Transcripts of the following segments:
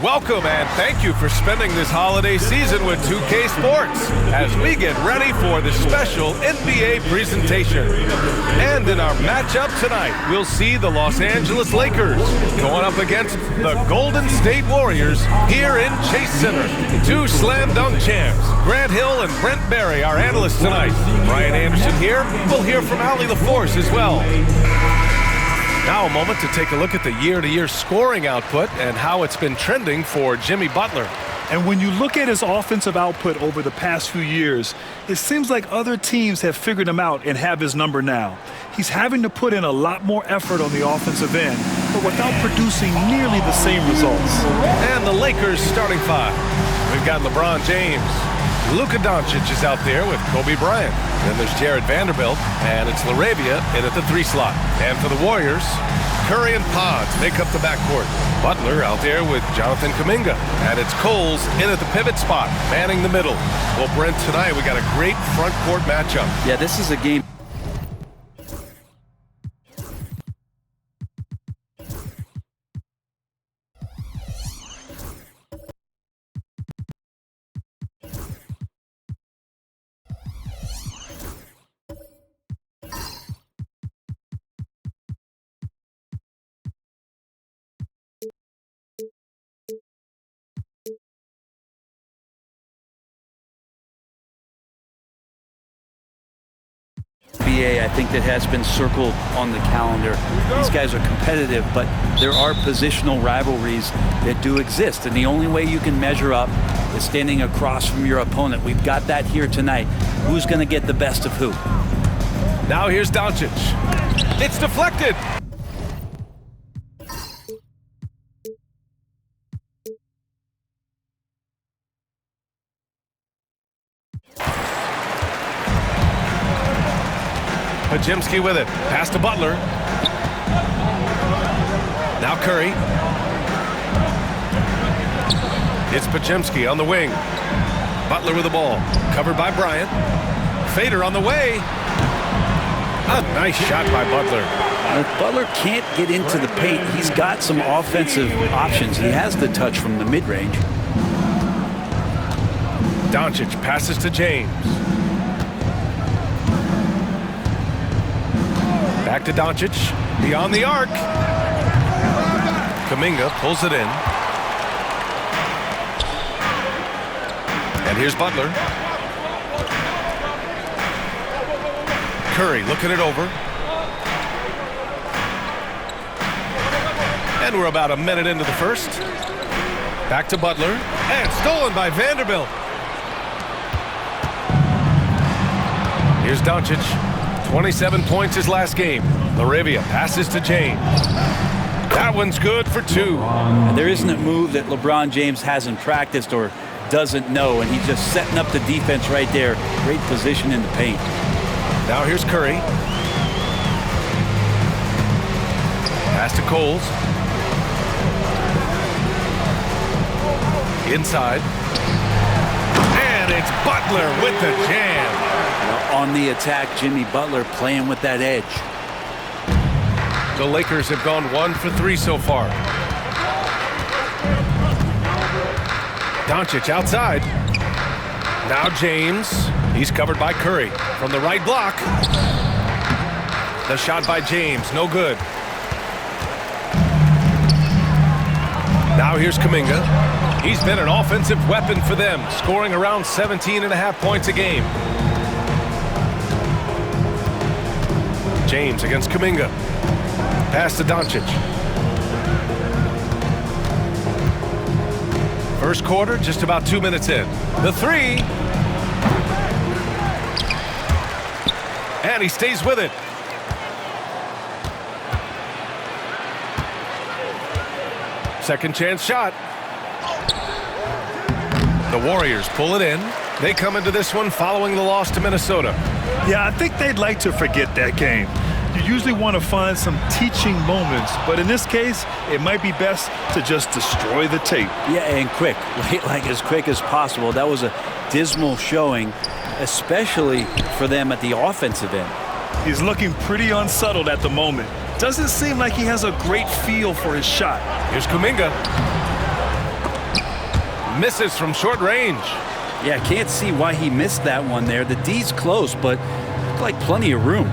Welcome and thank you for spending this holiday season with 2K Sports as we get ready for the special NBA presentation. And in our matchup tonight, we'll see the Los Angeles Lakers going up against the Golden State Warriors here in Chase Center. Two slam dunk champs, Grant Hill and Brent Barry, our analysts tonight. Brian Anderson here. We'll hear from Allie LaForce as well. Now a moment to take a look at the year-to-year scoring output and how it's been trending for Jimmy Butler. And when you look at his offensive output over the past few years, it seems like other teams have figured him out and have his number now. He's having to put in a lot more effort on the offensive end, but without producing nearly the same results. And the Lakers starting five. We've got LeBron James. Luka Doncic is out there with Kobe Bryant. Then there's Jared Vanderbilt, and it's LaRavia in at the 3 slot. And for the Warriors, Curry and Pods make up the backcourt. Butler out there with Jonathan Kuminga. And it's Coles in at the pivot spot, manning the middle. Well, Brent, tonight we got a great front court matchup. Yeah, this is a game. I think that has been circled on the calendar. These guys are competitive, but there are positional rivalries that do exist, and the only way you can measure up is standing across from your opponent. We've got that here tonight. Who's going to get the best of who? Now here's Doncic. It's deflected. Podziemski with it. Pass to Butler. Now Curry. It's Podziemski on the wing. Butler with the ball. Covered by Bryant. Fader on the way. A nice shot by Butler. Butler can't get into the paint. He's got some offensive options. He has the touch from the mid-range. Doncic passes to James. Back to Doncic, beyond the arc. Kuminga pulls it in. And here's Butler. Curry looking it over. And we're about a minute into the first. Back to Butler. And stolen by Vanderbilt. Here's Doncic. 27 points his last game. LaRavia passes to James. That one's good for 2. And there isn't a move that LeBron James hasn't practiced or doesn't know, and he's just setting up the defense right there. Great position in the paint. Now here's Curry. Pass to Coles. Inside. And it's Butler with the jam. On the attack, Jimmy Butler playing with that edge. The Lakers have gone 1 for 3 so far. Doncic outside. Now James. He's covered by Curry from the right block. The shot by James, no good. Now here's Kuminga. He's been an offensive weapon for them, scoring around 17.5 points a game. James against Kuminga. Pass to Doncic. First quarter, just about 2 minutes in. The 3. And he stays with it. Second chance shot. The Warriors pull it in. They come into this one following the loss to Minnesota. Yeah, I think they'd like to forget that game. You usually want to find some teaching moments, but in this case, it might be best to just destroy the tape. Yeah, and quick, like as quick as possible. That was a dismal showing, especially for them at the offensive end. He's looking pretty unsettled at the moment. Doesn't seem like he has a great feel for his shot. Here's Kuminga. misses from short range. Yeah, can't see why he missed that one there. The D's close, but looked like plenty of room.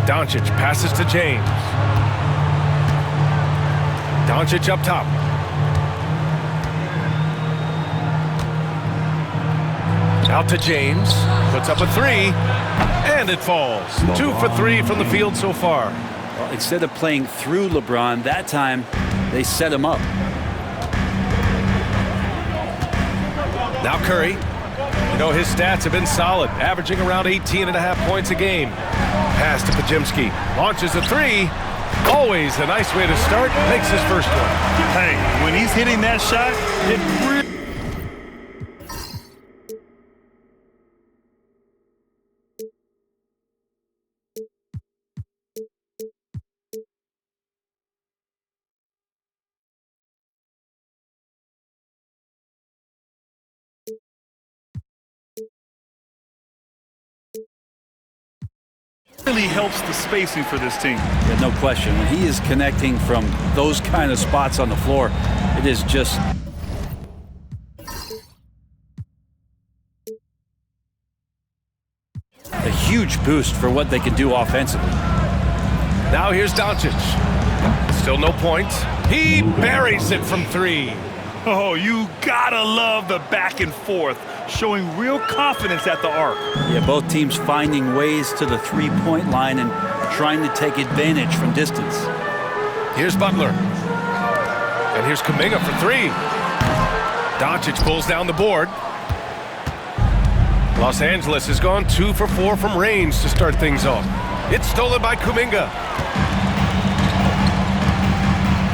Doncic passes to James. Doncic up top. Out to James. Puts up a three. And it falls. 2 for 3 from the field so far. Well, instead of playing through LeBron, that time they set him up. Now Curry. You know, his stats have been solid, averaging around 18.5 points a game. Pass to Podziemski. Launches a three. Always a nice way to start. Makes his first one. Hey, when he's hitting that shot, it really... really helps the spacing for this team. Yeah, no question. When he is connecting from those kind of spots on the floor, it is just a huge boost for what they can do offensively. Now here's Doncic. Still no points. He buries it from 3. Oh, you gotta love the back and forth, showing real confidence at the arc. Yeah, both teams finding ways to the three-point line and trying to take advantage from distance. Here's Butler. And here's Kuminga for 3. Doncic pulls down the board. Los Angeles has gone 2 for 4 from range to start things off. It's stolen by Kuminga.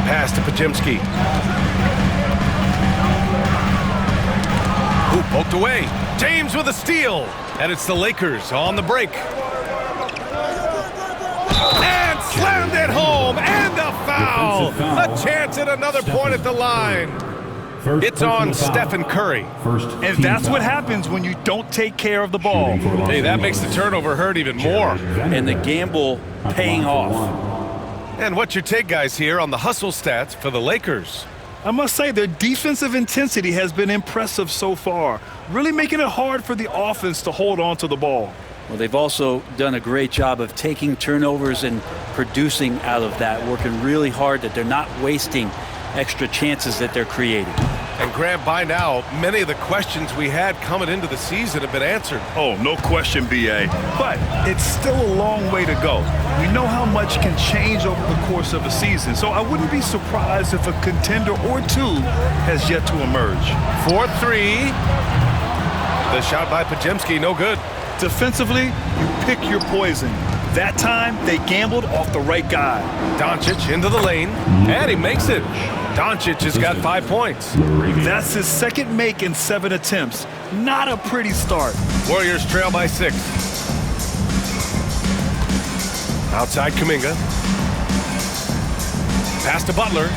Pass to Podziemski. Hoop poked away. James with a steal. And it's the Lakers on the break. And slammed it home. And a foul. A chance at another point at the line. It's on Stephen Curry. And that's what happens when you don't take care of the ball. Hey, that makes the turnover hurt even more. And the gamble paying off. And what's your take, guys, here on the hustle stats for the Lakers? I must say, their defensive intensity has been impressive so far, really making it hard for the offense to hold on to the ball. Well, they've also done a great job of taking turnovers and producing out of that, working really hard that they're not wasting extra chances that they're creating. And Grant, by now, many of the questions we had coming into the season have been answered. Oh, no question, B.A. But it's still a long way to go. We know how much can change over the course of a season, so I wouldn't be surprised if a contender or two has yet to emerge. 4-3. The shot by Podziemski, no good. Defensively, you pick your poison. That time, they gambled off the right guy. Doncic into the lane, and he makes it. Doncic has got 5 points. That's his second make in 7 attempts. Not a pretty start. Warriors trail by 6. Outside Kuminga. Pass to Butler.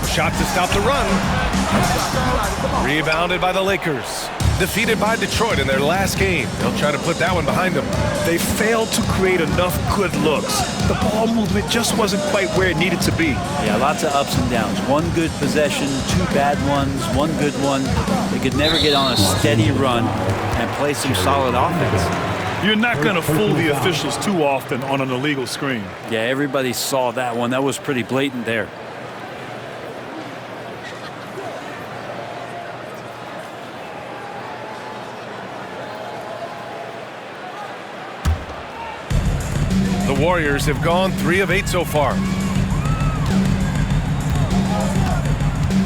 Shot to stop the run. Rebounded by the Lakers. Defeated by Detroit in their last game. They'll try to put that one behind them. They failed to create enough good looks. The ball movement just wasn't quite where it needed to be. Yeah, lots of ups and downs. One good possession, 2 bad ones, 1 good one. They could never get on a steady run and play some solid offense. You're not going to fool the officials too often on an illegal screen. Yeah, everybody saw that one. That was pretty blatant there. The Warriors have gone 3 of 8 so far.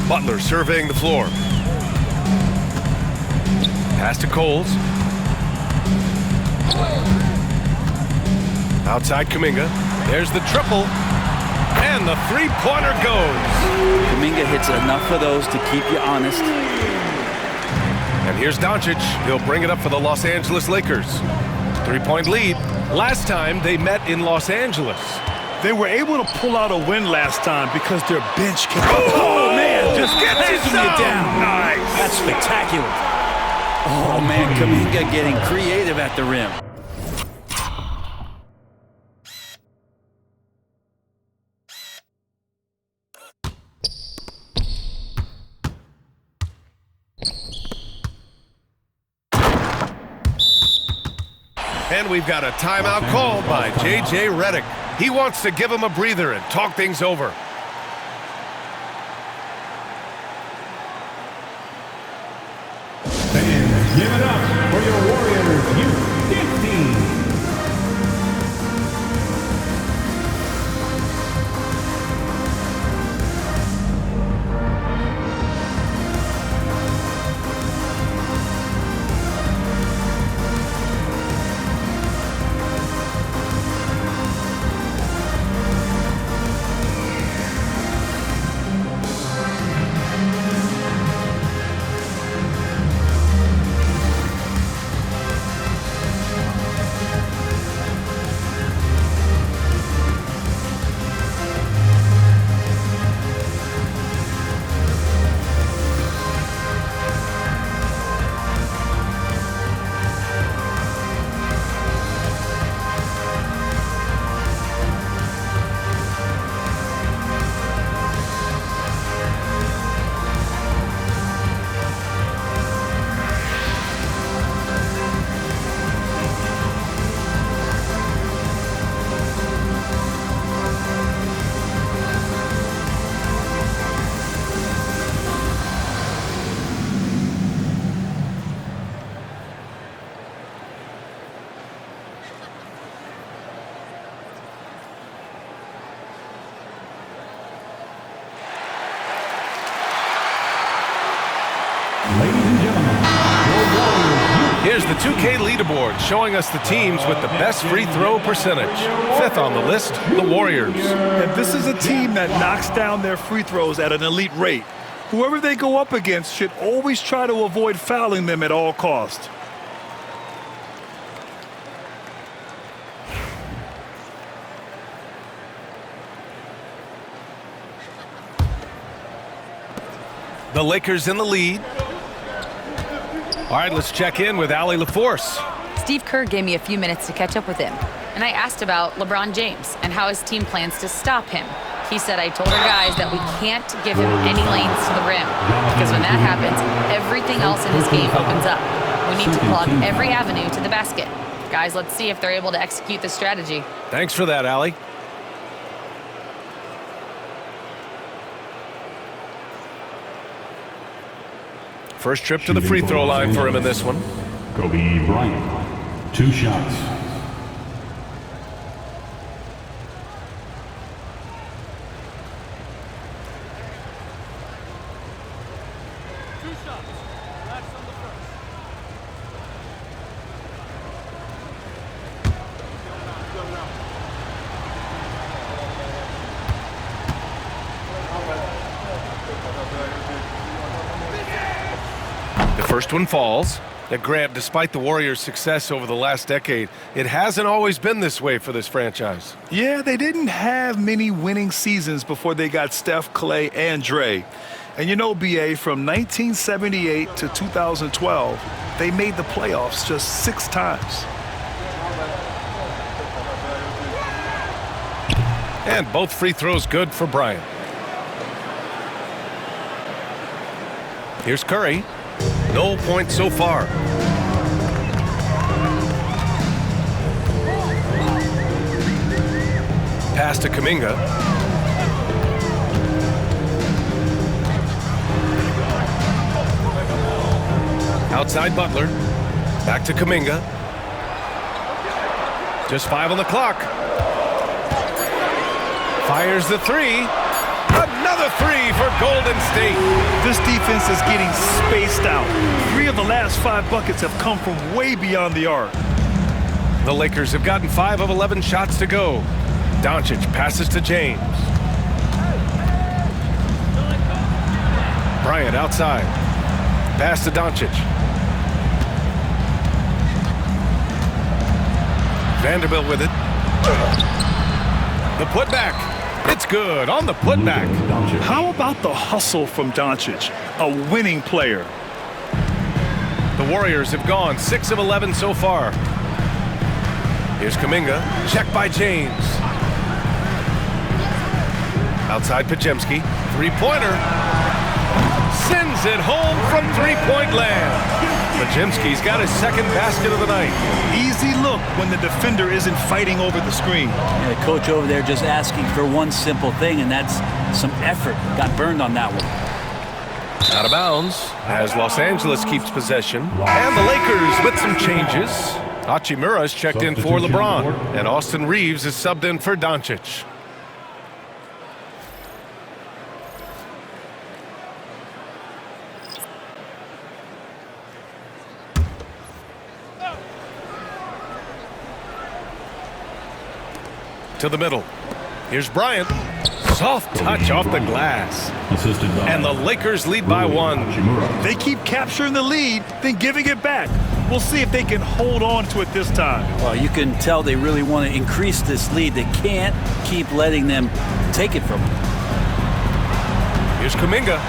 Butler surveying the floor. Pass to Coles. Outside Kuminga. There's the triple. And the three-pointer goes. Kuminga hits enough of those to keep you honest. And here's Doncic. He'll bring it up for the Los Angeles Lakers. 3-point lead. Last time they met in Los Angeles. They were able to pull out a win last time because their bench came. Oh, man, just Gets you knocking you down. Nice. That's spectacular. Oh, man, Kuminga getting creative at the rim. And we've got a timeout called by J.J. Redick. He wants to give him a breather and talk things over. Fans, give it up for your Warriors U15. Here's the 2K leaderboard showing us the teams with the best free throw percentage. 5th on the list, the Warriors. And this is a team that knocks down their free throws at an elite rate. Whoever they go up against should always try to avoid fouling them at all costs. The Lakers in the lead. All right, let's check in with Allie LaForce. Steve Kerr gave me a few minutes to catch up with him, and I asked about LeBron James and how his team plans to stop him. He said, I told our guys that we can't give him any lanes to the rim, because when that happens, everything else in his game opens up. We need to plug every avenue to the basket. Guys, let's see if they're able to execute this strategy. Thanks for that, Allie. First trip to the free throw line for him in this one. Kobe Bryant, 2 shots. First one falls. Now, Grant, despite the Warriors' success over the last decade, it hasn't always been this way for this franchise. Yeah, they didn't have many winning seasons before they got Steph, Clay, and Dre. And you know, BA, from 1978 to 2012, they made the playoffs just 6 times. And both free throws good for Bryant. Here's Curry. No points so far. Pass to Kuminga. Outside Butler. Back to Kuminga. Just 5 on the clock. Fires the 3. Another 3 for Golden State. This defense is getting spaced out. 3 of the last 5 buckets have come from way beyond the arc. The Lakers have gotten 5 of 11 shots to go. Doncic passes to James. Bryant outside. Pass to Doncic. Vanderbilt with it. The putback. It's good on the putback. How about the hustle from Doncic, a winning player? The Warriors have gone 6 of 11 so far. Here's Kuminga, checked by James. Outside Podziemski, 3-pointer. Sends it home from 3-point land. Podziemski's got his second basket of the night. Easy look when the defender isn't fighting over the screen. Yeah, the coach over there just asking for one simple thing, and that's some effort. Got burned on that one. Out of bounds as Los Angeles keeps possession. And the Lakers with some changes. Hachimura is checked in for LeBron, and Austin Reeves is subbed in for Doncic. To the middle. Here's Bryant. Soft touch off the glass. And the Lakers lead by 1. They keep capturing the lead, then giving it back. We'll see if they can hold on to it this time. Well, you can tell they really want to increase this lead. They can't keep letting them take it from them. Here's Kuminga.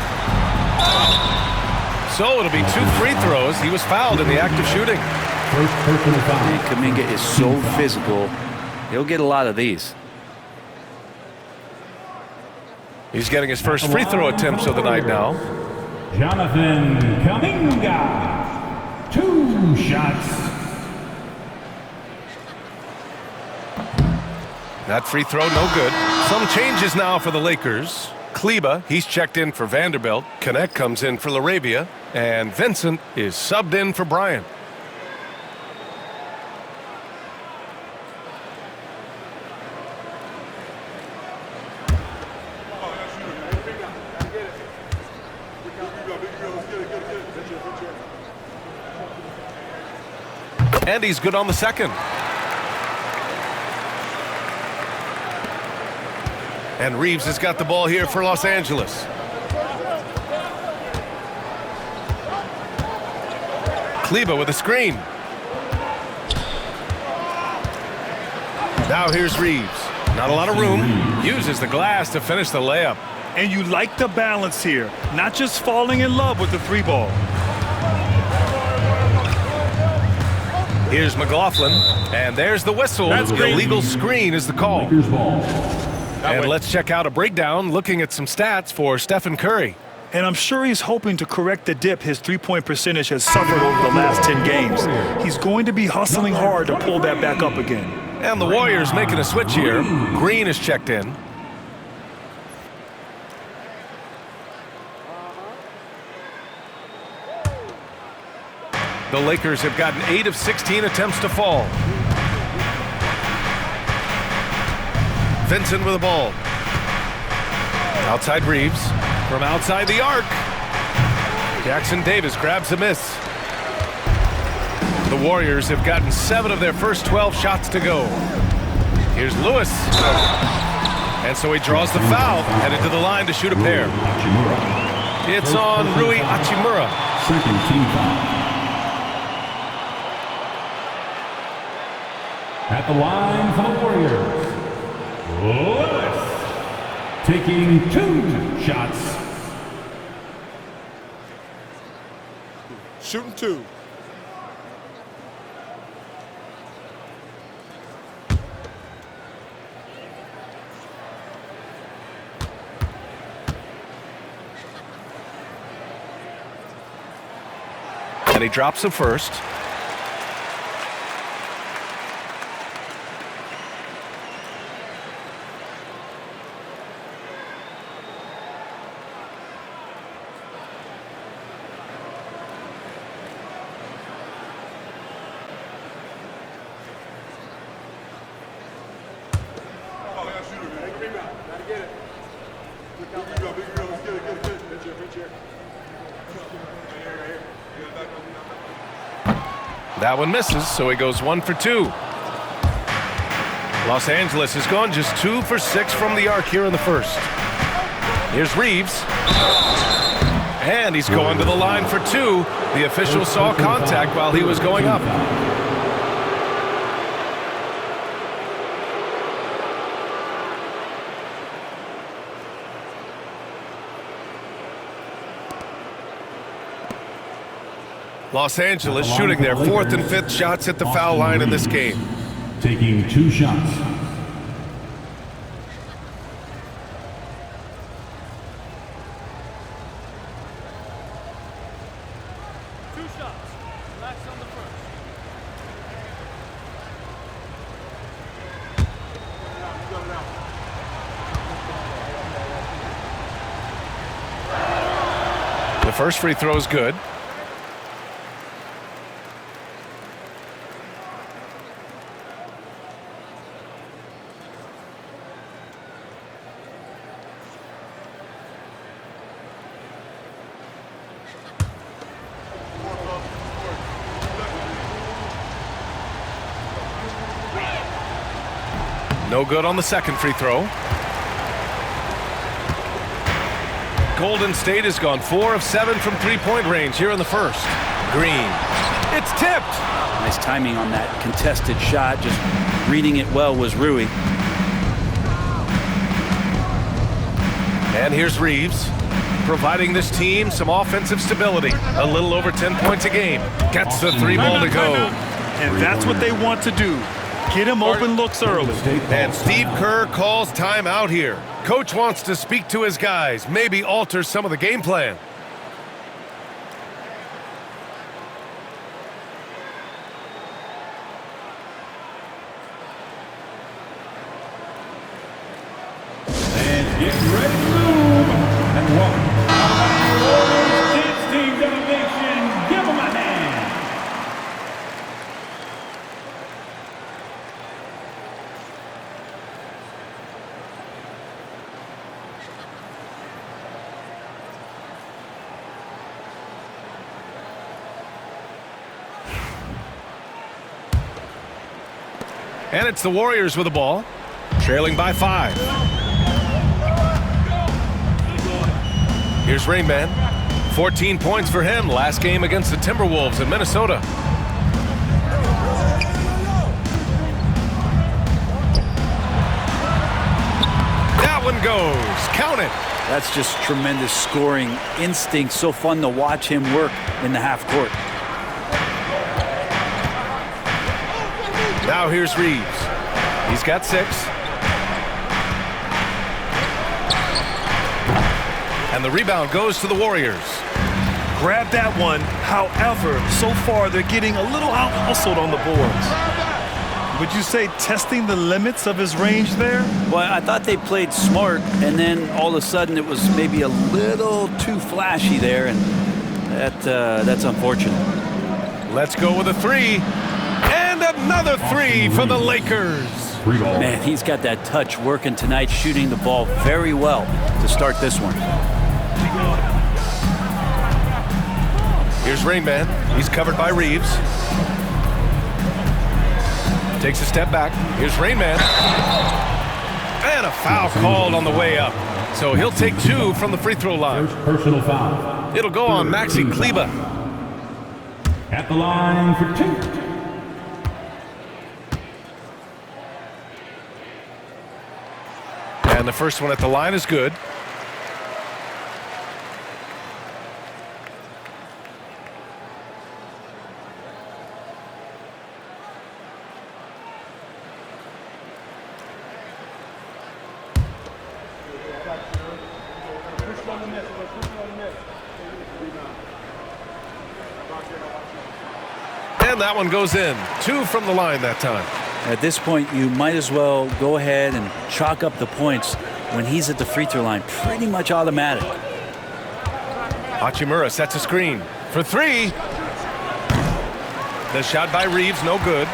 So it'll be 2 free throws. He was fouled in the act of shooting. And Kuminga is so physical. He'll get a lot of these. He's getting his first free throw attempts of the night now. Jonathan Kuminga. 2 shots. That free throw, no good. Some changes now for the Lakers. Kleba, he's checked in for Vanderbilt. Connect comes in for LaRavia. And Vincent is subbed in for Bryant. And he's good on the second. And Reeves has got the ball here for Los Angeles. Kleba with a screen. Now here's Reeves. Not a lot of room. Uses the glass to finish the layup. And you like the balance here, not just falling in love with the 3 ball. Here's McLaughlin, and there's the whistle. The illegal screen is the call. And let's check out a breakdown looking at some stats for Stephen Curry. And I'm sure he's hoping to correct the dip his 3-point percentage has suffered over the last 10 games. He's going to be hustling hard to pull that back up again. And the Warriors making a switch here. Green is checked in. The Lakers have gotten 8 of 16 attempts to fall. Vincent with the ball. Outside Reeves. From outside the arc. Jackson Davis grabs a miss. The Warriors have gotten 7 of their first 12 shots to go. Here's Lewis. And so he draws the foul, headed to the line to shoot a pair. It's on Rui Hachimura. Second team foul. At the line for the Warriors, Lewis, taking 2 shots. Shooting 2. And he drops the first. That one misses, so he goes 1 for 2. Los Angeles has gone just 2 for 6 from the arc here in the first. Here's Reeves. And he's going to the line for 2. The official saw contact while he was going up. Los Angeles shooting their 4th and 5th shots at the foul line in this game. Taking 2 shots. The first free throw is good. No good on the second free throw. Golden State has gone 4 of 7 from three-point range here in the first. Green. It's tipped. Nice timing on that contested shot. Just reading it well was Rui. And here's Reeves, providing this team some offensive stability. A little over 10 points a game. Gets the three ball to go. And that's what they want to do. Get him open looks early. And Steve Kerr calls timeout here. Coach wants to speak to his guys, maybe alter some of the game plan. And get ready to move. And welcome. Warriors Dance Team Delegation. Give them a hand. And it's the Warriors with the ball, trailing by 5. Here's Rain Man. 14 points for him last game against the Timberwolves in Minnesota. That one goes. Count it. That's just tremendous scoring instinct. So fun to watch him work in the half court. Now here's Reeves. He's got 6. And the rebound goes to the Warriors. Grab that one. However, so far they're getting a little out-hustled on the boards. Would you say testing the limits of his range there? Well, I thought they played smart, and then all of a sudden it was maybe a little too flashy there, and that's unfortunate. Let's go with a 3. And another 3 for the Lakers. Man, he's got that touch working tonight, shooting the ball very well to start this one. Here's Rain Man. He's covered by Reeves. Takes a step back. Here's Rain Man. And a foul called on the way up. So he'll take 2 from the free throw line. First personal foul. It'll go on Maxi Kleber. At the line for 2. And the first one at the line is good. And that one goes in. 2 from the line that time. At this point, you might as well go ahead and chalk up the points when he's at the free throw line. Pretty much automatic. Hachimura sets a screen for 3. The shot by Reeves, no good.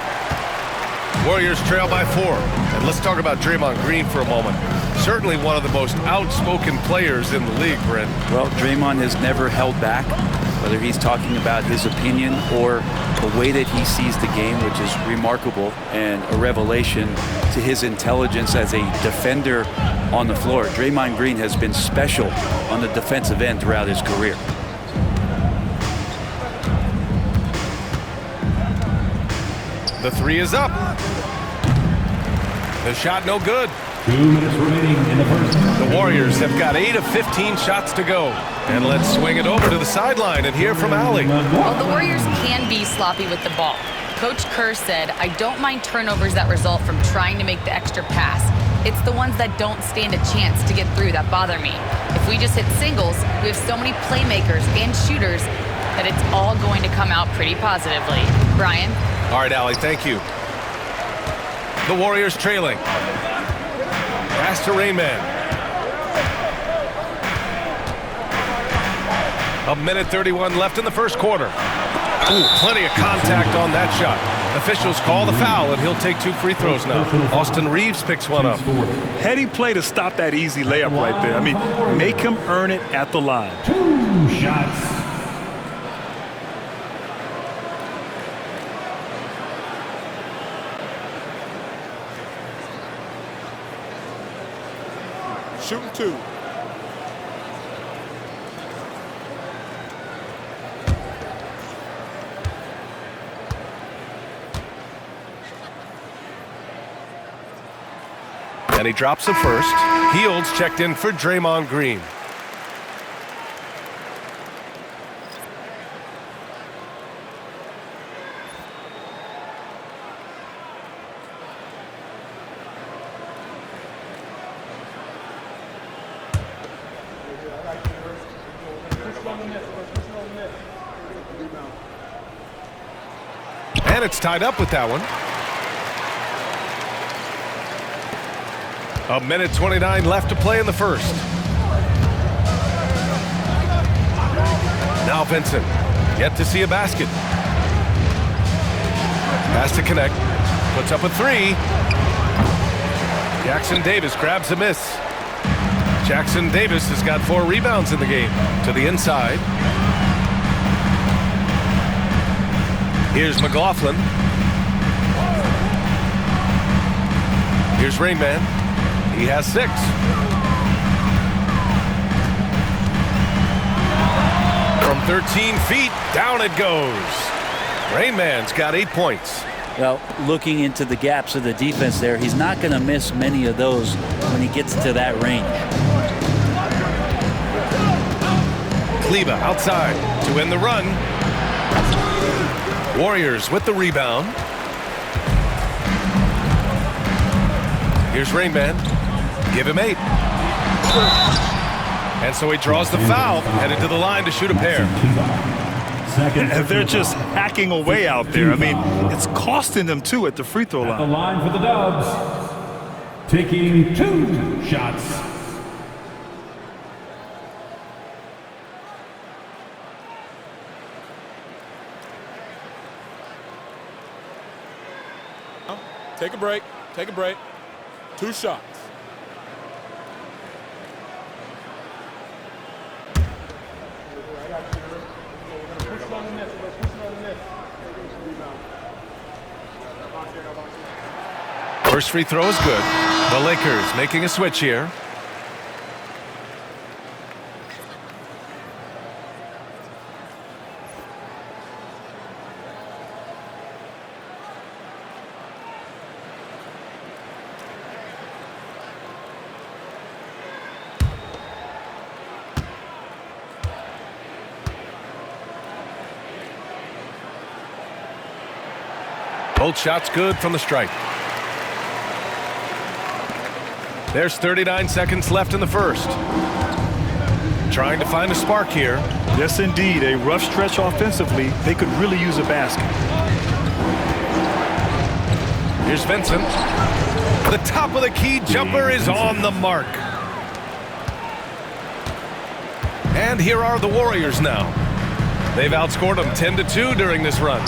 Warriors trail by 4. And let's talk about Draymond Green for a moment. Certainly one of the most outspoken players in the league, Brent. Well, Draymond has never held back, whether he's talking about his opinion or the way that he sees the game, which is remarkable and a revelation to his intelligence as a defender on the floor. Draymond Green has been special on the defensive end throughout his career. The 3 is up. The shot no good. 2 minutes remaining in the first. The Warriors have got 8 of 15 shots to go. And let's swing it over to the sideline and hear from Allie. Well, the Warriors can be sloppy with the ball. Coach Kerr said, I don't mind turnovers that result from trying to make the extra pass. It's the ones that don't stand a chance to get through that bother me. If we just hit singles, we have so many playmakers and shooters that it's all going to come out pretty positively. Brian? All right, Allie, thank you. The Warriors trailing. Pass to Rain Man. 1:31 left in the first quarter. Ooh, plenty of contact on that shot. Officials call the foul, and he'll take 2 free throws now. Austin Reeves picks one up. Heady play to stop that easy layup right there. I mean, make him earn it at the line. 2 shots. Shooting 2. And he drops the first. Heald's checked in for Draymond Green. And it's tied up with that one. 1:29 left to play in the first. Now Vincent, yet to see a basket. Has to connect, puts up a 3. Jackson Davis grabs a miss. Jackson Davis has got 4 rebounds in the game. To the inside. Here's McLaughlin. Here's Rain Man. He has 6. From 13 feet, down it goes. Rain Man's got 8 points. Well, looking into the gaps of the defense there, he's not going to miss many of those when he gets to that range. Kleber outside to end the run. Warriors with the rebound. Here's Rain Man. Give him 8. And so he draws the foul, headed to the line to shoot a pair. And they're just hacking away out there. I mean, it's costing them too at the free throw The line. line for the Dubs. Taking 2 shots. Take a break. Take a break. 2 shots. First free throw is good. The Lakers making a switch here. Both shots good from the stripe. There's 39 seconds left in the first. Trying to find a spark here. Yes, indeed. A rough stretch offensively. They could really use a basket. Here's Vincent. The top of the key jumper is on the mark. And here are the Warriors now. They've outscored them 10-2 during this run.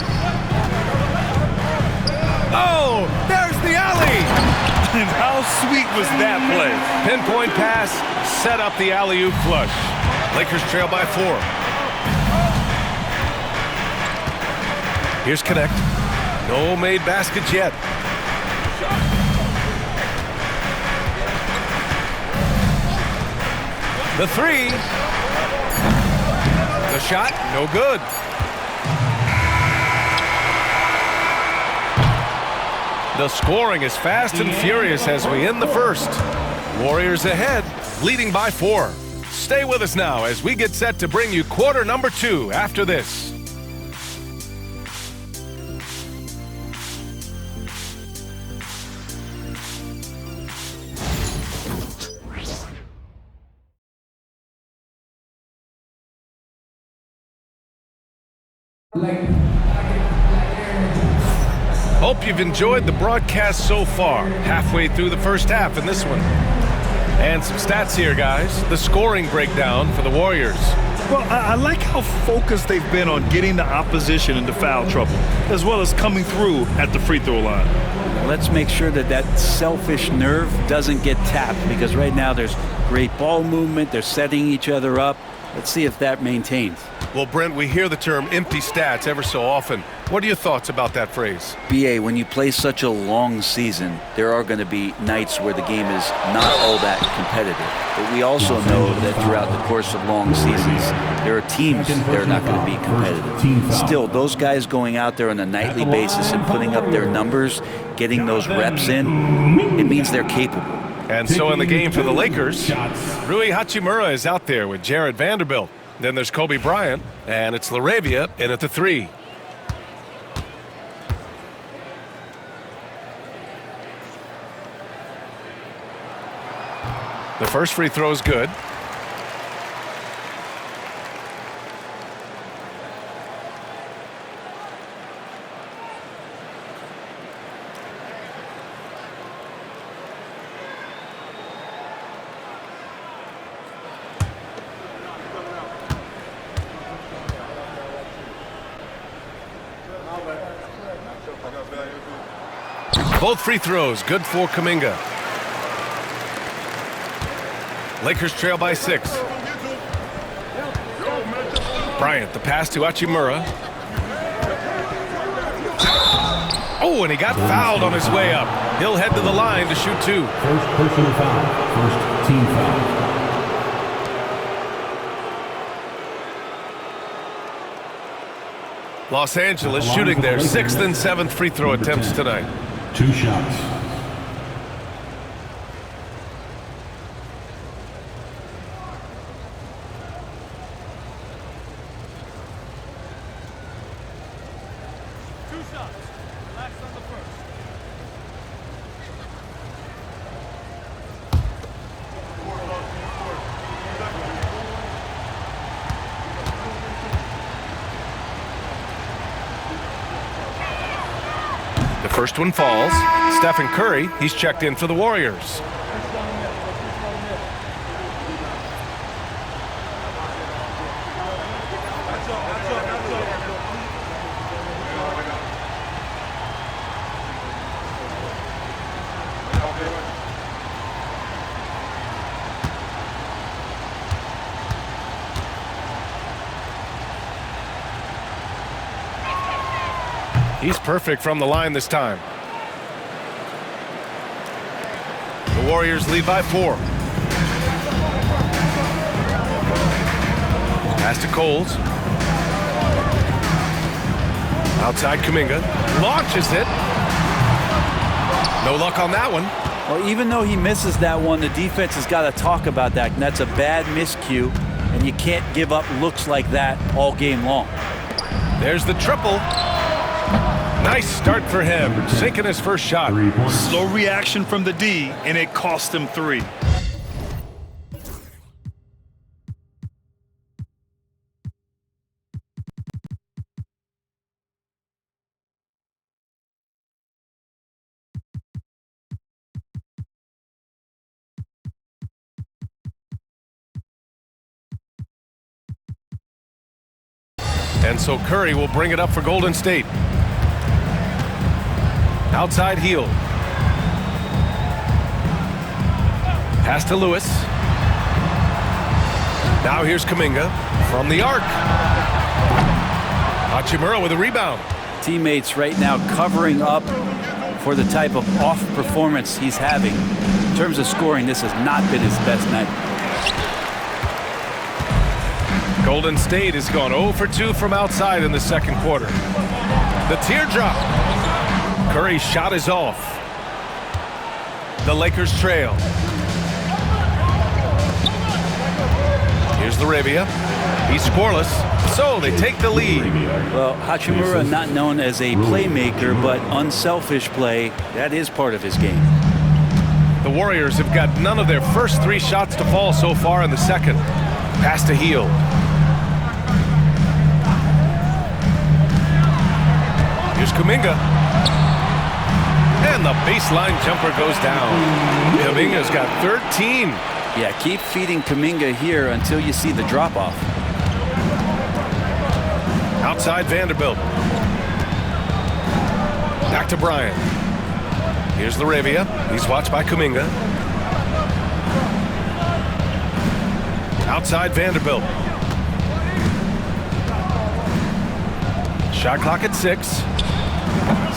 Oh, there's the alley! And how sweet was that play? Pinpoint pass, set up the alley-oop flush. Lakers trail by 4. Here's Connect. No made baskets yet. The 3. The shot, no good. The scoring is fast and furious as we end the first. Warriors ahead, leading by 4. Stay with us now as we get set to bring you quarter number 2 after this. Hope you've enjoyed the broadcast so far. Halfway through the first half in this one. And some stats here, guys. The scoring breakdown for the Warriors. Well, I like how focused they've been on getting the opposition into foul trouble, as well as coming through at the free throw line. Let's make sure that that selfish nerve doesn't get tapped, because right now there's great ball movement. They're setting each other up. Let's see if that maintains. Well, Brent, we hear the term empty stats ever so often. What are your thoughts about that phrase? BA, when you play such a long season, there are going to be nights where the game is not all that competitive. But we also know that throughout the course of long seasons, there are teams that are not going to be competitive. Still, those guys going out there on a nightly basis and putting up their numbers, getting those reps in, it means they're capable. And so in the game for the Lakers, Rui Hachimura is out there with Jared Vanderbilt. Then there's Kobe Bryant, and it's LaRavia in at the 3. The first free throw is good. Both free throws good for Kuminga. Lakers trail by 6. Bryant, the pass to Hachimura. Oh, and he got fouled on his way up. He'll head to the line to shoot 2. First personal foul. First team foul. Los Angeles shooting their 6th and 7th free throw attempts tonight. 2 shots. First one falls. Stephen Curry, he's checked in for the Warriors. He's perfect from the line this time. The Warriors lead by 4. Pass to Coles. Outside Kuminga. Launches it. No luck on that one. Well, even though he misses that one, the defense has got to talk about that. And that's a bad miscue. And you can't give up looks like that all game long. There's the triple. Nice start for him, sinking his first shot. Slow reaction from the D, and it cost him 3. And so Curry will bring it up for Golden State. Outside heel. Pass to Lewis. Now here's Kuminga from the arc. Hachimura with a rebound. Teammates right now covering up for the type of off performance he's having. In terms of scoring, this has not been his best night. Golden State has gone 0 for 2 from outside in the second quarter. The teardrop. Curry's shot is off. The Lakers trail. Here's LaRavia. He's scoreless, so they take the lead. Well, Hachimura not known as a playmaker, but unselfish play, that is part of his game. The Warriors have got none of their first 3 shots to fall so far in the second. Pass to Hield. Here's Kuminga. And the baseline jumper goes down. Kuminga's got 13. Yeah, keep feeding Kuminga here until you see the drop-off. Outside Vanderbilt. Back to Bryant. Here's LaRavia. He's watched by Kuminga. Outside Vanderbilt. Shot clock at 6.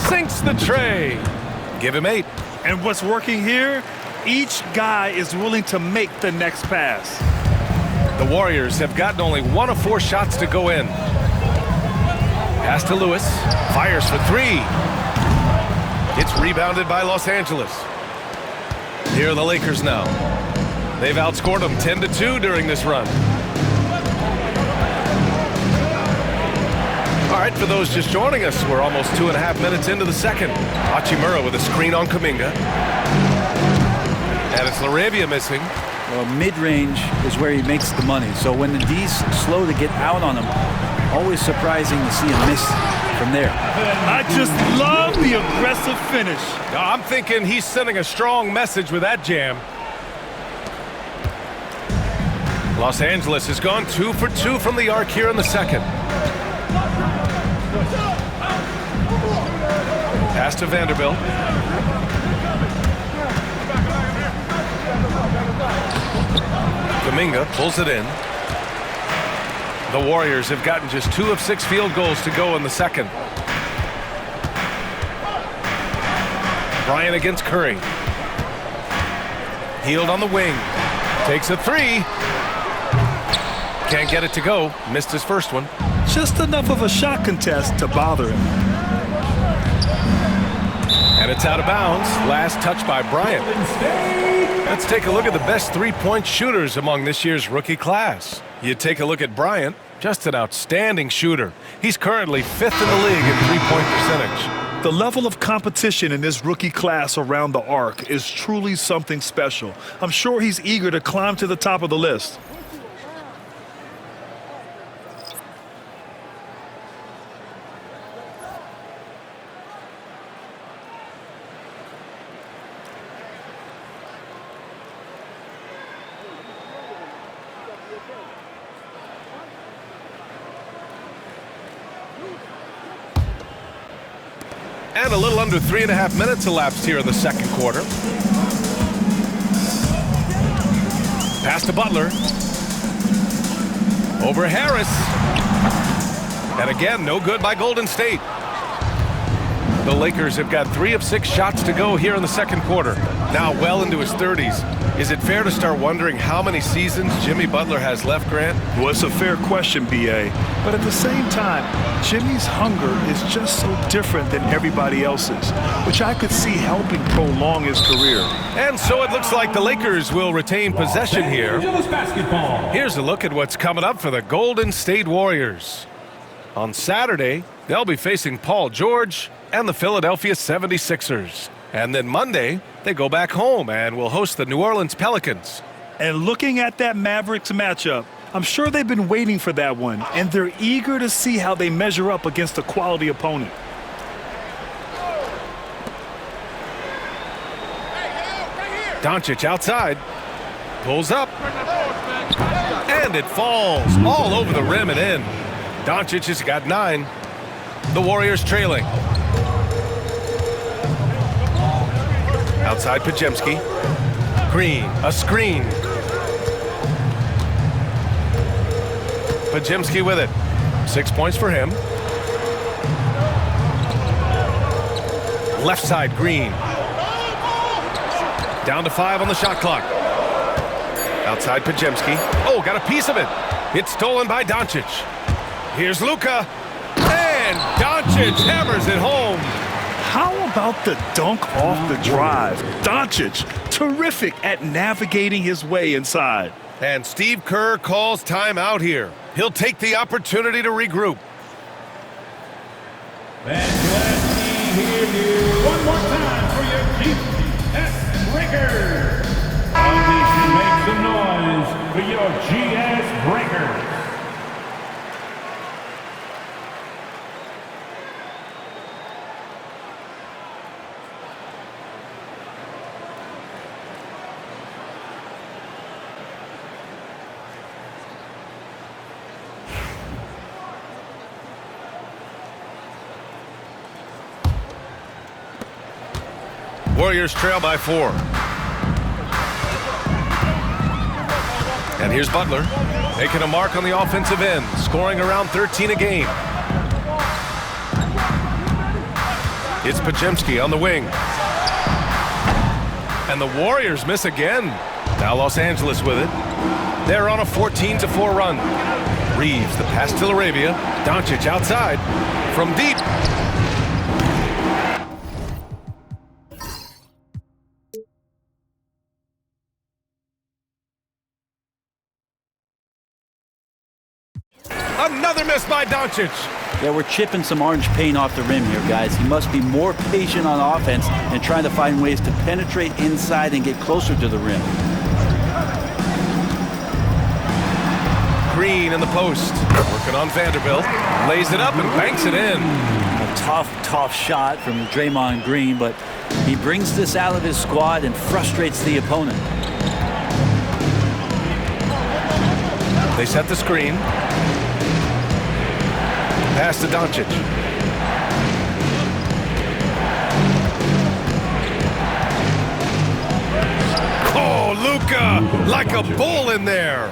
Sinks the tray. Give him 8. And what's working here? Each guy is willing to make the next pass. The Warriors have gotten only 1 of 4 shots to go in. Pass to Lewis. Fires for 3. It's rebounded by Los Angeles. Here are the Lakers now. They've outscored them 10-2 during this run. All right, for those just joining us, we're almost 2.5 minutes into the second. Hachimura with a screen on Kuminga. And it's LaRavia missing. Well, mid-range is where he makes the money. So when the D's slow to get out on him, always surprising to see him miss from there. I just love the aggressive finish. I'm thinking he's sending a strong message with that jam. Los Angeles has gone 2 for 2 from the arc here in the second. Pass to Vanderbilt. Kuminga pulls it in. The Warriors have gotten just 2 of 6 field goals to go in the second. Bryant against Curry. Hield on the wing. Takes a 3. Can't get it to go. Missed his first one. Just enough of a shot contest to bother him. And it's out of bounds. Last touch by Bryant. Let's take a look at the best three-point shooters among this year's rookie class. You take a look at Bryant, just an outstanding shooter. He's currently 5th in the league in three-point percentage. The level of competition in this rookie class around the arc is truly something special. I'm sure he's eager to climb to the top of the list. And a little under 3.5 minutes elapsed here in the second quarter. Pass to Butler. Over Harris. And again, no good by Golden State. The Lakers have got 3 of 6 shots to go here in the second quarter. Now well into his 30s. Is it fair to start wondering how many seasons Jimmy Butler has left, Grant? Well, it's a fair question, B.A. But at the same time, Jimmy's hunger is just so different than everybody else's, which I could see helping prolong his career. And so it looks like the Lakers will retain possession here. Here's a look at what's coming up for the Golden State Warriors. On Saturday, they'll be facing Paul George and the Philadelphia 76ers. And then Monday, they go back home and will host the New Orleans Pelicans. And looking at that Mavericks matchup, I'm sure they've been waiting for that one, and they're eager to see how they measure up against a quality opponent. Doncic outside, pulls up, and it falls all over the rim and in. Doncic has got 9. The Warriors trailing. Outside Podziemski. Green, a screen. Podziemski with it. 6 points for him. Left side, Green. Down to 5 on the shot clock. Outside Podziemski. Oh, got a piece of it. It's stolen by Doncic. Here's Luka. And Doncic hammers it home. How about the dunk off the drive? Doncic, terrific at navigating his way inside. And Steve Kerr calls timeout here. He'll take the opportunity to regroup. And let me hear you one more time for your GS Breakers. Foundation makes some noise for your GS Breakers. Warriors trail by 4. And here's Butler, making a mark on the offensive end, scoring around 13 a game. It's Podziemski on the wing. And the Warriors miss again. Now Los Angeles with it. They're on a 14-4 run. Reeves, the pass to Laravia. Doncic outside from deep. Another miss by Doncic. Yeah, we're chipping some orange paint off the rim here, guys. He must be more patient on offense and trying to find ways to penetrate inside and get closer to the rim. Green in the post. Working on Vanderbilt. Lays it up and banks it in. A tough shot from Draymond Green, but he brings this out of his squad and frustrates the opponent. They set the screen. Pass to Doncic. Oh, Luka, like a bull in there.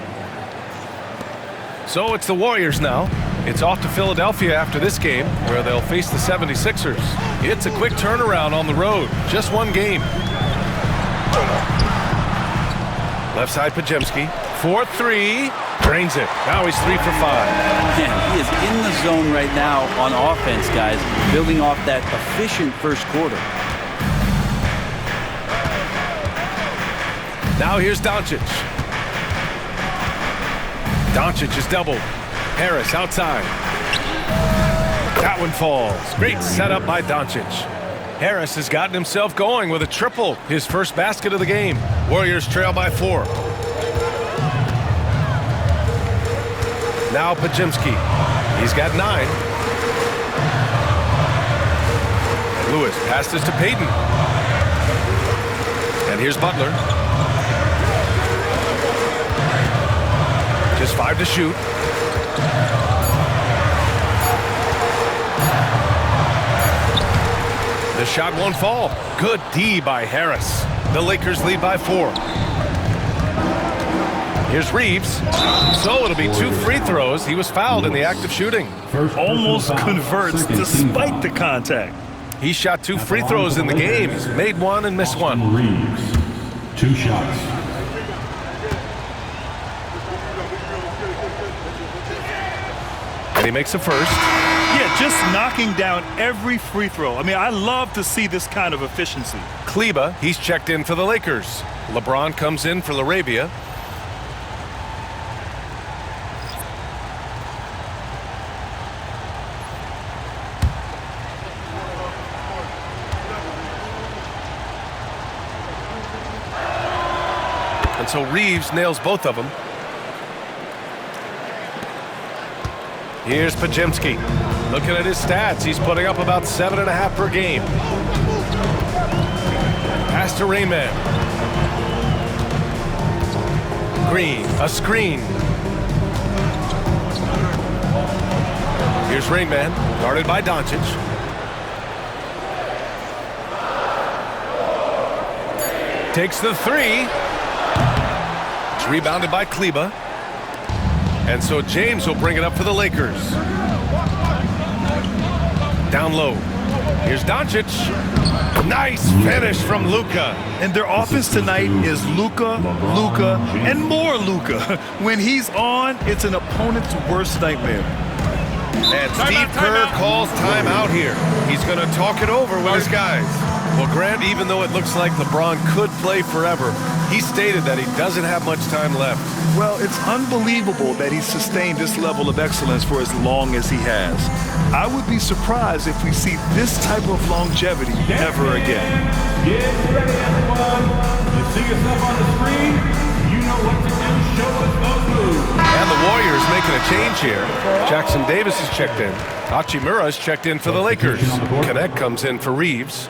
So it's the Warriors now. It's off to Philadelphia after this game, where they'll face the 76ers. It's a quick turnaround on the road. Just one game. Left side, Podziemski. 4-3. Drains it. Now he's 3 for 5. Man, he is in the zone right now on offense, guys, building off that efficient first quarter. Now here's Doncic. Doncic is doubled. Harris outside. That one falls. Great setup by Doncic. Harris has gotten himself going with a triple, his first basket of the game. Warriors trail by 4. Now Podziemski. He's got 9. Lewis passes to Payton. And here's Butler. Just 5 to shoot. The shot won't fall. Good D by Harris. The Lakers lead by 4. Here's Reeves. So it'll be 2 free throws. He was fouled in the act of shooting. Almost converts despite the contact. He shot 2 free throws in the game. He's made 1 and missed 1. Reeves, 2 shots. And he makes a first. Yeah, just knocking down every free throw. I mean, I love to see this kind of efficiency. Kleba, he's checked in for the Lakers. LeBron comes in for Laravia. And so Reeves nails both of them. Here's Podziemski. Looking at his stats, he's putting up about 7.5 per game. Pass to Rayman. Green, a screen. Here's Rayman, guarded by Doncic. Takes the 3. It's rebounded by Kleba. And so James will bring it up for the Lakers. Down low. Here's Doncic. Nice finish from Luka. And their offense tonight is Luka, and more Luka. When he's on, it's an opponent's worst nightmare. And Steve Kerr calls timeout here. He's going to talk it over with his guys. Well, Grant, even though it looks like LeBron could play forever, he stated that he doesn't have much time left. Well, it's unbelievable that he's sustained this level of excellence for as long as he has. I would be surprised if we see this type of longevity ever again. Get ready, everyone. You see yourself on the screen. You know what to do. Show us those moves. And the Warriors making a change here. Jackson Davis is checked in. Hachimura is checked in for the Lakers. Connect comes in for Reeves.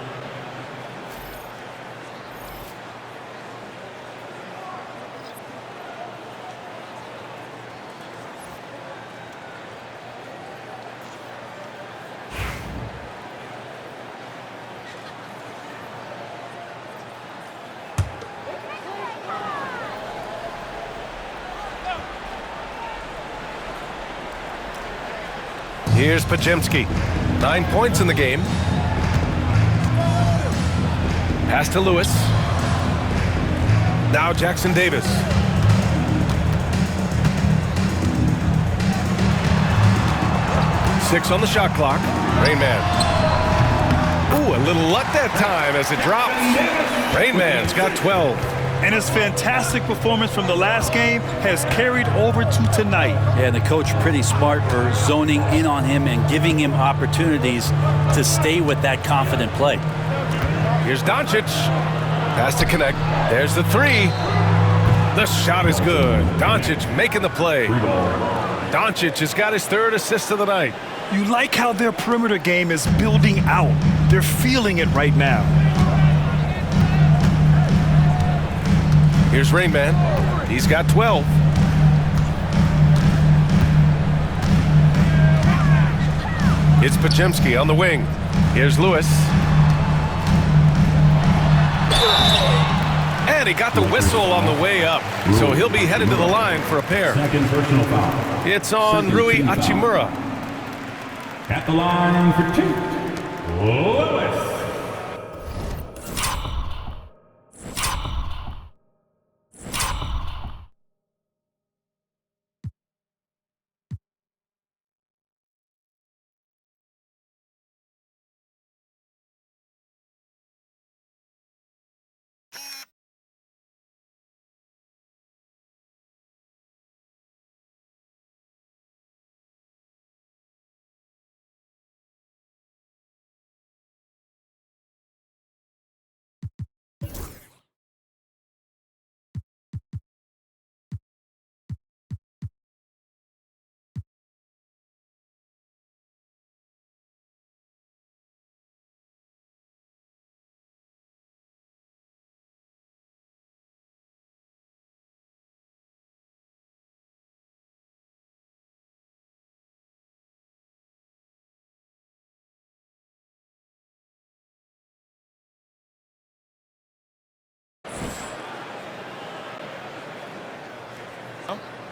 Here's Podziemski. 9 points in the game. Pass to Lewis. Now Jackson Davis. Six on the shot clock. Rain Man. Ooh, a little luck that time as it drops. Rain Man's got 12. And his fantastic performance from the last game has carried over to tonight. Yeah, and the coach pretty smart for zoning in on him and giving him opportunities to stay with that confident play. Here's Doncic. Pass to connect. There's the three. The shot is good. Doncic making the play. Doncic has got his third assist of the night. You like how their perimeter game is building out. They're feeling it right now. Here's Rain Man. He's got 12. It's Podziemski on the wing. Here's Lewis. And he got the whistle on the way up. So he'll be headed to the line for a pair. Second personal foul. It's on Rui Hachimura. At the line for 2, Lewis.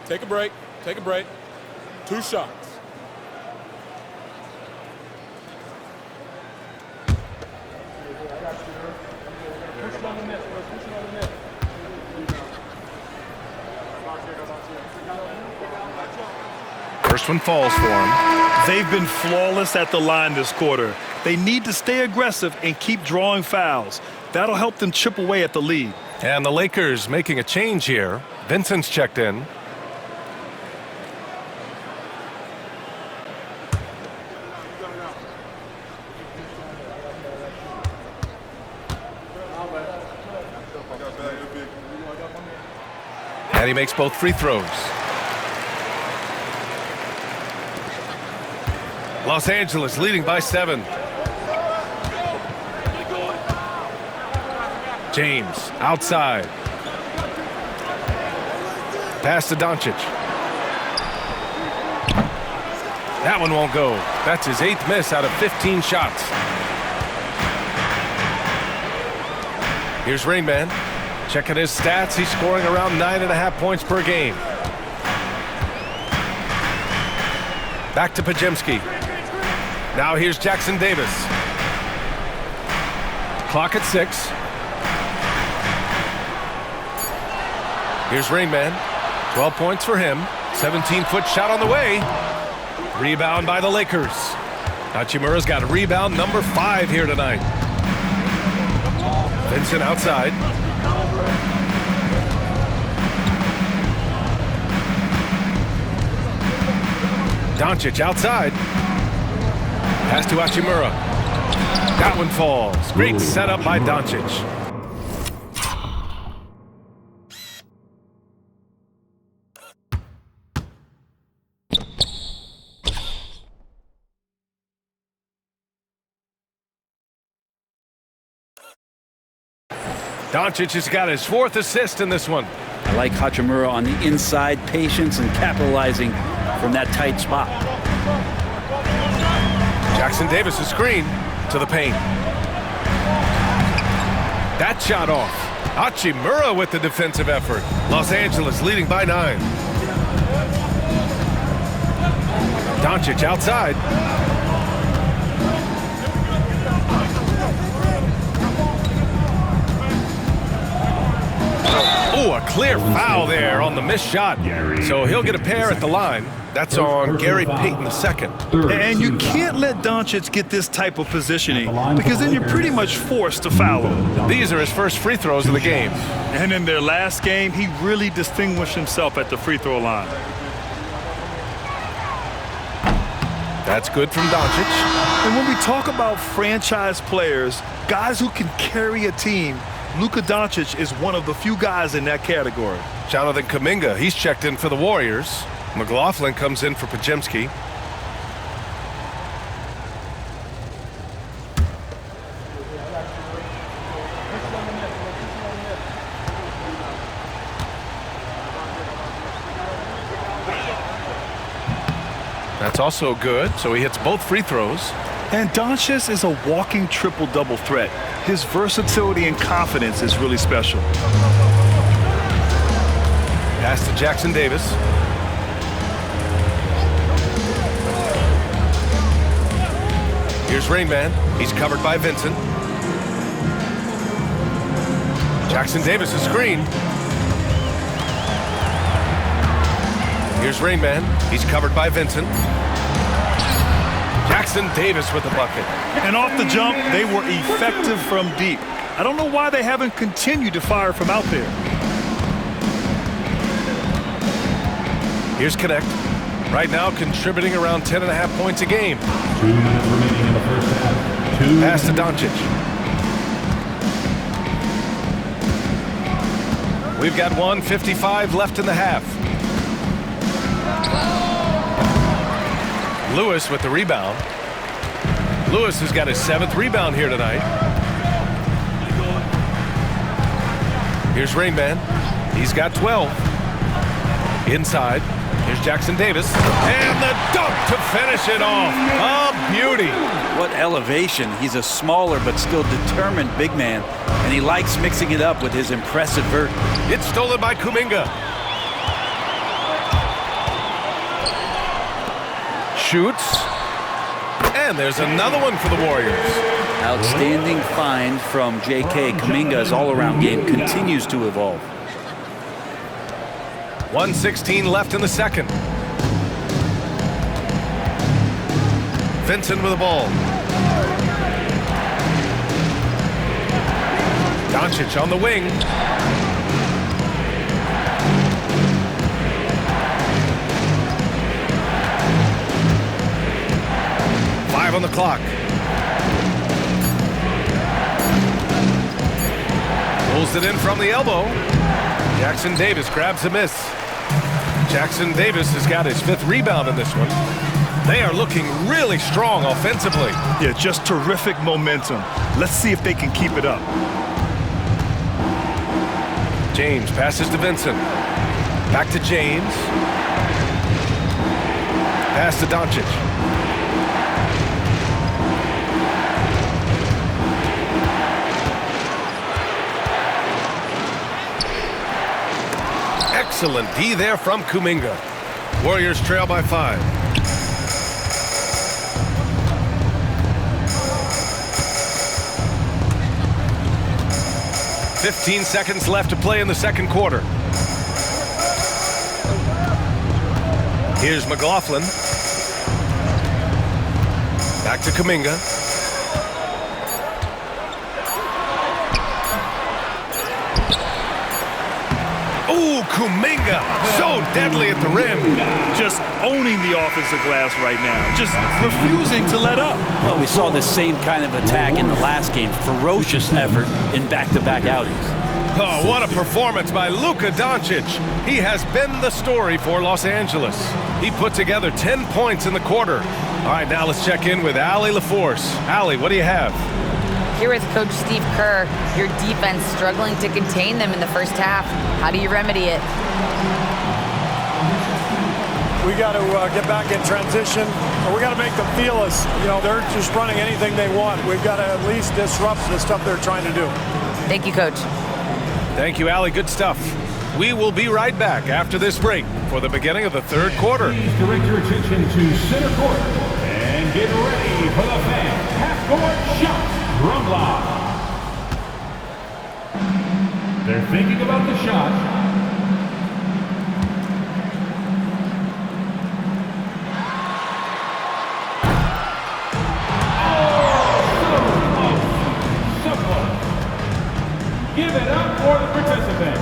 Take a break. Take a break. 2 shots. First one falls for him. They've been flawless at the line this quarter. They need to stay aggressive and keep drawing fouls. That'll help them chip away at the lead. And the Lakers making a change here. Vincent's checked in. And he makes both free throws. Los Angeles leading by 7. James outside. Pass to Doncic. That one won't go. That's his 8th miss out of 15 shots. Here's Rain Man. Checking his stats, he's scoring around 9.5 points per game. Back to Podziemski. Now here's Jackson Davis. Clock at 6. Here's Rain Man. 12 points for him. 17-foot shot on the way. Rebound by the Lakers. Hachimura's got rebound number 5 here tonight. Vincent outside. Doncic outside. Pass to Hachimura. That one falls. Great setup by Doncic. Doncic has got his 4th assist in this one. I like Hachimura on the inside, patience and capitalizing from that tight spot. Jackson Davis' screen to the paint. That shot off. Hachimura with the defensive effort. Los Angeles leading by 9. Doncic outside. Oh, a clear foul there on the missed shot. So he'll get a pair at the line. That's on Gary Payton II. And you can't let Doncic get this type of positioning because then you're pretty much forced to foul him. These are his first free throws of the game. And in their last game, he really distinguished himself at the free throw line. That's good from Doncic. And when we talk about franchise players, guys who can carry a team, Luka Doncic is one of the few guys in that category. Jonathan Kuminga, he's checked in for the Warriors. McLaughlin comes in for Podziemski. That's also good, so he hits both free throws. And Doncic is a walking triple-double threat. His versatility and confidence is really special. Pass to Jackson Davis. Here's Rain Man. He's covered by Vincent. Jackson Davis is screened. Here's Rain Man. He's covered by Vincent. Jackson Davis with the bucket. And off the jump, they were effective from deep. I don't know why they haven't continued to fire from out there. Here's Connect. Right now contributing around 10.5 points a game. 2 minutes remaining in the first half. Pass to Doncic. We've got 1:55 left in the half. Lewis with the rebound. Lewis has got his 7th rebound here tonight. Here's Rain Man. He's got 12. Inside. Here's Jackson Davis. And the dunk to finish it off. A beauty. What elevation. He's a smaller but still determined big man, and he likes mixing it up with his impressive vert. It's stolen by Kuminga. Shoots. And there's another one for the Warriors. Outstanding find from J.K. Kuminga's all-around game continues to evolve. 1:16 left in the second. Vincent with the ball. Doncic on the wing. On the clock. Pulls it in from the elbow. Jackson Davis grabs the miss. Jackson Davis has got his 5th rebound in this one. They are looking really strong offensively. Yeah, just terrific momentum. Let's see if they can keep it up. James passes to Vincent. Back to James. Pass to Doncic. Excellent D there from Kuminga. Warriors trail by 5. "15 seconds left to play in the second quarter. Here's McLaughlin. Back to Kuminga. Ooh, Kuminga, so deadly at the rim. Just owning the offensive glass right now. Just refusing to let up. Well, we saw the same kind of attack in the last game. Ferocious effort in back-to-back outings. Oh, what a performance by Luka Doncic. He has been the story for Los Angeles. He put together 10 points in the quarter. All right, now let's check in with Allie LaForce. Allie, what do you have? Here with Coach Steve Kerr, your defense struggling to contain them in the first half. How do you remedy it? We got to get back in transition. We got to make them feel us. You know, they're just running anything they want. We've got to at least disrupt the stuff they're trying to do. Thank you, Coach. Thank you, Allie. Good stuff. We will be right back after this break for the beginning of the third quarter. Please direct your attention to center court and get ready for the fan half-court shot drum block. They're thinking about the shot. Give it up for the participant.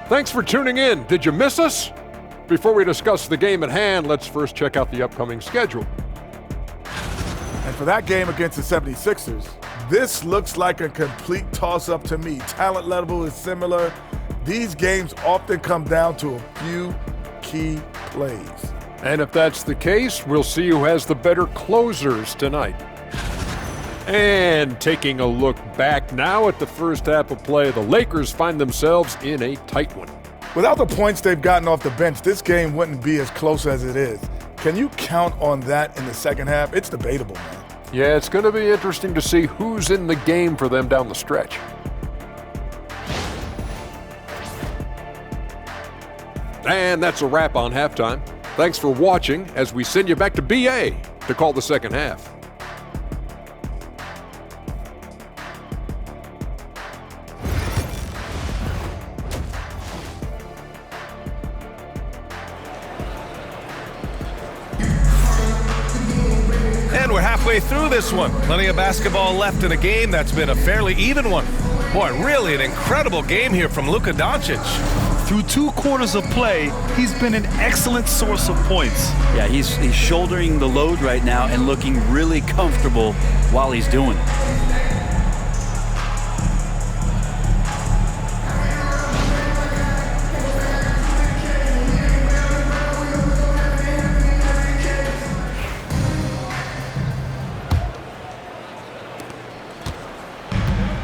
Thanks for tuning in. Did you miss us? Before we discuss the game at hand, let's first check out the upcoming schedule. And for that game against the 76ers, this looks like a complete toss-up to me. Talent level is similar. These games often come down to a few key plays. And if that's the case, we'll see who has the better closers tonight. And taking a look back now at the first half of play, the Lakers find themselves in a tight one. Without the points they've gotten off the bench, this game wouldn't be as close as it is. Can you count on that in the second half? It's debatable, man. Yeah, it's going to be interesting to see who's in the game for them down the stretch. And that's a wrap on halftime. Thanks for watching as we send you back to BA to call the second half. And we're halfway through this one. Plenty of basketball left in a game that's been a fairly even one. Boy, really an incredible game here from Luka Doncic. Through 2 quarters of play, he's been an excellent source of points. Yeah, he's shouldering the load right now and looking really comfortable while he's doing it.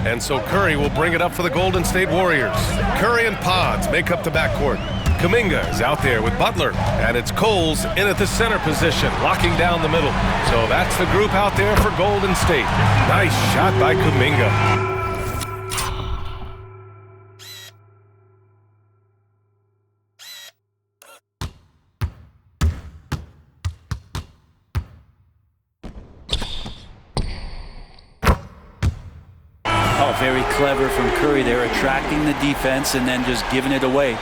And so Curry will bring it up for the Golden State Warriors. Curry and Pods make up the backcourt. Kuminga is out there with Butler, and it's Coles in at the center position, locking down the middle. So that's the group out there for Golden State. Nice shot by Kuminga. Oh, very clever from Curry there, attracting the defense and then just giving it away.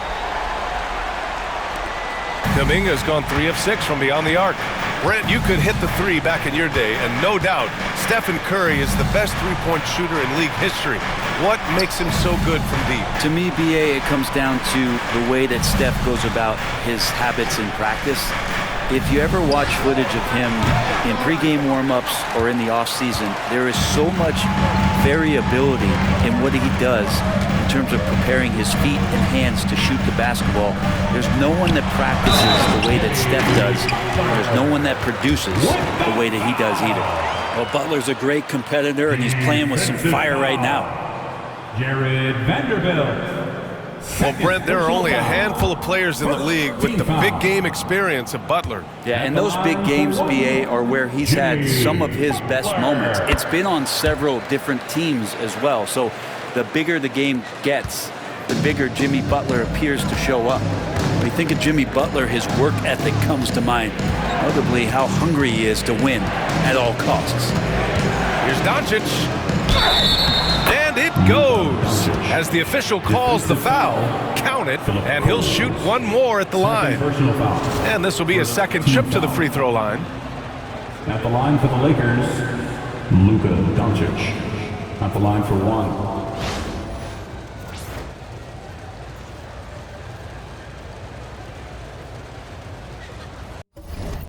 Kuminga's gone 3 of 6 from beyond the arc. Brent, you could hit the 3 back in your day, and no doubt, Stephen Curry is the best three-point shooter in league history. What makes him so good from deep? To me, BA, it comes down to the way that Steph goes about his habits in practice. If you ever watch footage of him in pregame warm-ups or in the off-season, there is so much variability in what he does in terms of preparing his feet and hands to shoot the basketball. There's no one that practices the way that Steph does. There's no one that produces the way that he does either. Well, Butler's a great competitor, and he's playing with some fire right now. Jared Vanderbilt. Well, Brent, there are only a handful of players in the league with the big game experience of Butler. Yeah, and those big games, BA, are where he's had some of his best moments. It's been on several different teams as well. So the bigger the game gets, the bigger Jimmy Butler appears to show up. When you think of Jimmy Butler, his work ethic comes to mind. Notably, how hungry he is to win at all costs. Here's Doncic. And it goes. As the official calls the foul, count it, and he'll shoot one more at the line. And this will be his second trip to the free throw line. At the line for the Lakers, Luka Doncic. At the line for 1.